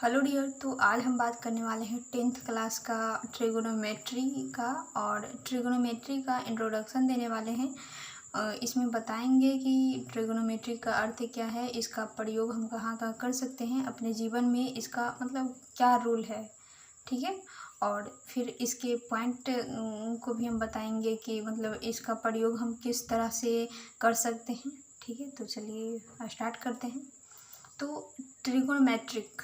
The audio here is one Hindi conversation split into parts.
Hello dear. तो आज हम बात करने वाले हैं 10th क्लास का ट्रिगोनोमेट्री का, और ट्रिगोनोमेट्री का इंट्रोडक्शन देने वाले हैं। इसमें बताएंगे कि ट्रिगोनोमेट्री का अर्थ क्या है, इसका प्रयोग हम कहाँ कहाँ कर सकते हैं अपने जीवन में, इसका मतलब क्या रूल है, ठीक है। और फिर इसके पॉइंट को भी हम बताएंगे कि मतलब इसका प्रयोग हम किस तरह से कर सकते हैं, ठीक है। तो चलिए स्टार्ट करते हैं। तो ट्रिग्नोमेट्रिक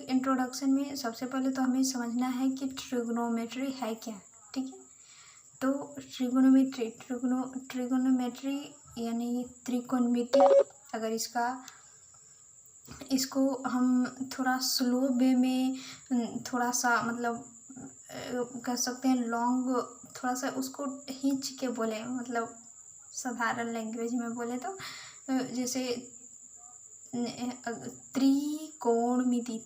इंट्रोडक्शन में सबसे पहले तो हमें समझना है कि ट्रिग्नोमेट्री है क्या, ठीक है। तो ट्रिग्नोमेट्री यानी त्रिकोणमिति। अगर इसको हम थोड़ा स्लो वे में थोड़ा सा मतलब कह सकते हैं लॉन्ग, थोड़ा सा उसको खींच के बोले, मतलब साधारण लैंग्वेज में बोले तो जैसे त्रिकोणमिति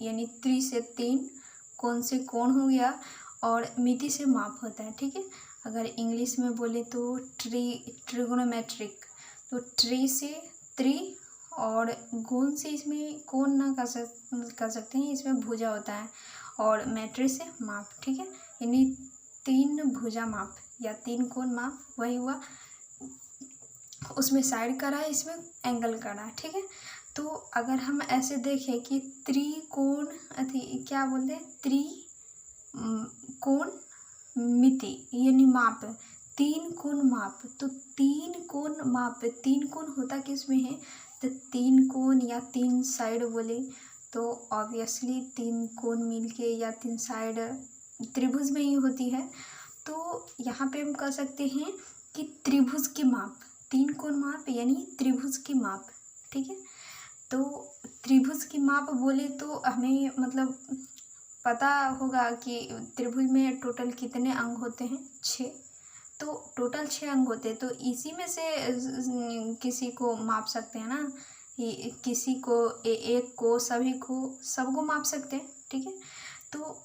यानी त्रि से 3, कोण से कोण हो गया, और मिति से माप होता है, ठीक है। अगर इंग्लिश में बोले तो ट्रिगोनोमेट्रिक, तो ट्री से त्रि और गुण से इसमें कोण ना कर सकते हैं, इसमें भुजा होता है, और मैट्रिक से माप, ठीक है। यानी 3 भुजा माप या 3 कोण माप, वही हुआ। उसमें साइड करा है, इसमें एंगल करा है, ठीक है। तो अगर हम ऐसे देखें कि त्रिकोण क्या बोलते हैं, त्रिकोण मिति यानी माप, 3 कोण माप। तो 3 कोण माप, 3 कोण होता किस में है, तो 3 कोण या 3 साइड बोले तो ऑब्वियसली 3 कोण मिलके या 3 साइड त्रिभुज में ही होती है। तो यहाँ पे हम कह सकते हैं कि त्रिभुज की माप, 3 कोण माप यानी त्रिभुज की माप, ठीक है। तो त्रिभुज की माप बोले तो हमें मतलब पता होगा कि त्रिभुज में टोटल कितने अंग होते हैं, 6। तो टोटल 6 अंग होते हैं, तो इसी में से किसी को माप सकते हैं ना, किसी को एक को, सभी को, सबको माप सकते हैं, ठीक है। तो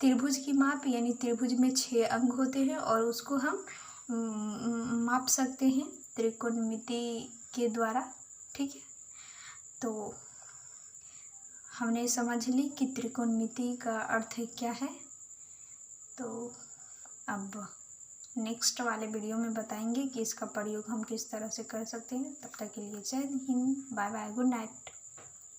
त्रिभुज की माप यानी त्रिभुज में 6 अंग होते हैं और उसको हम माप सकते हैं त्रिकोणमिति के द्वारा, ठीक है। तो हमने समझ ली कि त्रिकोणमिति का अर्थ क्या है। तो अब नेक्स्ट वाले वीडियो में बताएंगे कि इसका प्रयोग हम किस तरह से कर सकते हैं। तब तक के लिए जय हिंद, बाय बाय, गुड नाइट।